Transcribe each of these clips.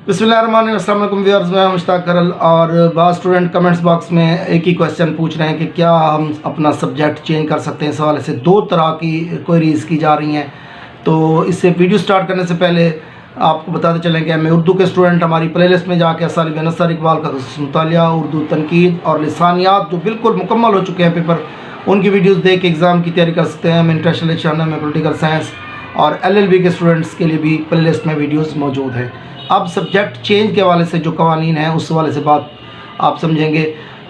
बिस्मिल्लाहिर्रहमानिर्रहीम, अस्सलाम वालेकुम व्यूअर्स, मैं मुश्ताक करल। और बाद स्टूडेंट कमेंट्स बॉक्स में एक ही क्वेश्चन पूछ रहे हैं कि क्या हम अपना सब्जेक्ट चेंज कर सकते हैं। इस हवाले से दो तरह की क्वेरीज़ की जा रही हैं। तो इससे वीडियो स्टार्ट करने से पहले आपको बताते चलें कि हमें उर्दू के स्टूडेंट हमारी प्लेलिस्ट में जाकर असालिब नसर इकबाल का मुतालिया, उर्दू तनकीद और लिसानियात जो बिल्कुल मुकम्मल हो चुके हैं पेपर, उनकी वीडियोस देख के एग्ज़ाम की तैयारी कर सकते हैं। हम इंटरनेशनल एग्जाम में पॉलिटिकल साइंस और LLB के स्टूडेंट्स के लिए भी प्लेलिस्ट में वीडियोस मौजूद है। अब सब्जेक्ट चेंज के हवाले से जो कवानीन हैं उस हवाले से बात आप समझेंगे।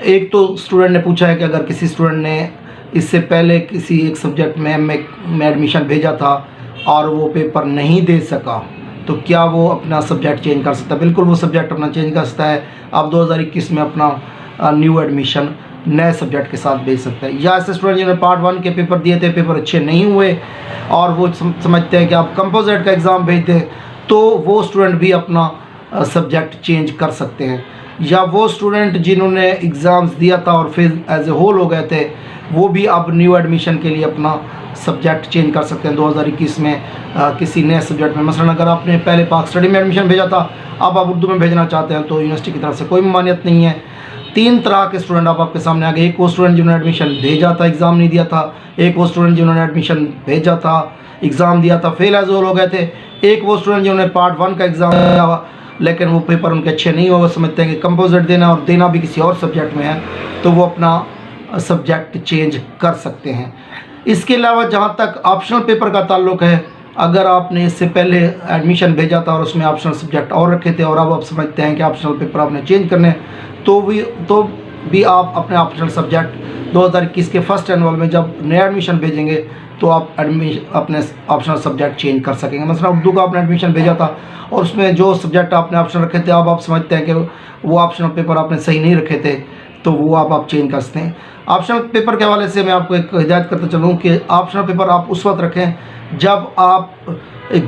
एक तो स्टूडेंट ने पूछा है कि अगर किसी स्टूडेंट ने इससे पहले किसी एक सब्जेक्ट में में एडमिशन भेजा था और वो पेपर नहीं दे सका तो क्या वो अपना सब्जेक्ट चेंज कर सकता है। बिल्कुल वो सब्जेक्ट अपना चेंज कर सकता है। अब 2021 में अपना न्यू एडमिशन नए सब्जेक्ट के साथ भेज सकते हैं। या ऐसे स्टूडेंट जिन्होंने पार्ट 1 के पेपर दिए थे, पेपर अच्छे नहीं हुए और वो समझते हैं कि आप कंपोजिट का एग्ज़ाम भेज दें, तो वो स्टूडेंट भी अपना सब्जेक्ट चेंज कर सकते हैं। या वो स्टूडेंट जिन्होंने एग्ज़ाम्स दिया था और फिर एज ए होल हो गए थे, वो भी अब न्यू एडमिशन के लिए अपना सब्जेक्ट चेंज कर सकते हैं 2021 में किसी नए सब्जेक्ट में। मसलन अगर आपने पहले पाक स्टडी में एडमिशन भेजा था, अब आप उर्दू में भेजना चाहते हैं तो यूनिवर्सिटी की तरफ से कोई ममानियत नहीं है। 3 तरह के स्टूडेंट अब आपके सामने आ गए। एक वो स्टूडेंट जिन्होंने एडमिशन भेजा था, एग्ज़ाम नहीं दिया था। एक वो स्टूडेंट जिन्होंने एडमिशन भेजा था, एग्ज़ाम दिया था, फेल एज होल हो गए थे। एक वो स्टूडेंट जिन्होंने पार्ट 1 का एग्ज़ाम दिया लेकिन वो पेपर उनके अच्छे नहीं हुए, वो समझते हैं कि कंपोजिट देना और देना भी किसी और सब्जेक्ट में है, तो वो अपना सब्जेक्ट चेंज कर सकते हैं। इसके अलावा जहाँ तक ऑप्शनल पेपर का ताल्लुक़ है, अगर आपने इससे पहले एडमिशन भेजा था और उसमें ऑप्शनल सब्जेक्ट और रखे थे और अब आप समझते हैं कि ऑप्शनल पेपर आपने चेंज करने, तो भी आप अपने ऑप्शनल सब्जेक्ट 2021 के फर्स्ट एनुअल में जब नया एडमिशन भेजेंगे तो आप अपने ऑप्शनल सब्जेक्ट चेंज कर सकेंगे। मतलब उर्दू का आपने एडमिशन भेजा था और उसमें जो सब्जेक्ट आपने ऑप्शन रखे थे, अब आप समझते हैं कि वो ऑप्शनल पेपर आपने सही नहीं रखे थे, तो वो आप चेंज कर सकते हैं। ऑप्शनल पेपर के हवाले से मैं आपको एक हिदायत करता चलूँ कि ऑप्शनल पेपर आप उस वक्त रखें जब आप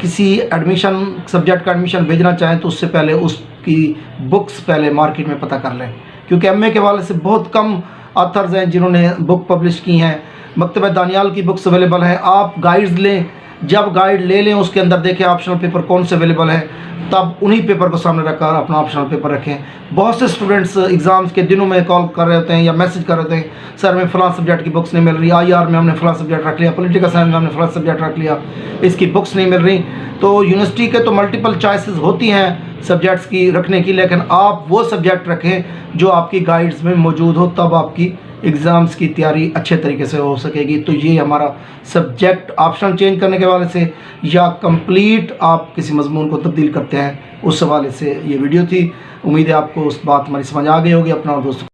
किसी एडमिशन सब्जेक्ट का एडमिशन भेजना चाहें, तो उससे पहले उसकी बुक्स पहले मार्केट में पता कर लें, क्योंकि MA के हवाले से बहुत कम ऑथर्स हैं जिन्होंने बुक पब्लिश की हैं। मकतबा दानियाल की बुक्स अवेलेबल हैं। आप गाइड्स लें, जब गाइड ले लें उसके अंदर देखें ऑप्शनल पेपर कौन से अवेलेबल हैं, तब उन्हीं पेपर को सामने रखकर अपना ऑप्शनल पेपर रखें। बहुत से स्टूडेंट्स एग्ज़ाम्स के दिनों में कॉल कर रहे होते हैं या मैसेज कर रहे होते हैं, सर में फ़लाँ सब्जेक्ट की बुक्स नहीं मिल रही, IR में हमने फ़लाँ सब्जेक्ट रख लिया, पॉलिटिकल साइंस में हमने फ़लाँ सब्जेक्ट रख लिया, इसकी बुक्स नहीं मिल रही। तो यूनिवर्सिटी के तो मल्टीपल चॉइसेस होती हैं सब्जेक्ट्स की रखने की, लेकिन आप वो सब्जेक्ट रखें जो आपकी गाइड्स में मौजूद हो, तब आपकी एग्ज़ाम्स की तैयारी अच्छे तरीके से हो सकेगी। तो ये हमारा सब्जेक्ट ऑप्शनल चेंज करने के हवाले से या कंप्लीट आप किसी मजमून को तब्दील करते हैं, उस हवाले से ये वीडियो थी। उम्मीद है आपको उस बात हमारी समझ आ गई होगी। अपना और दोस्तों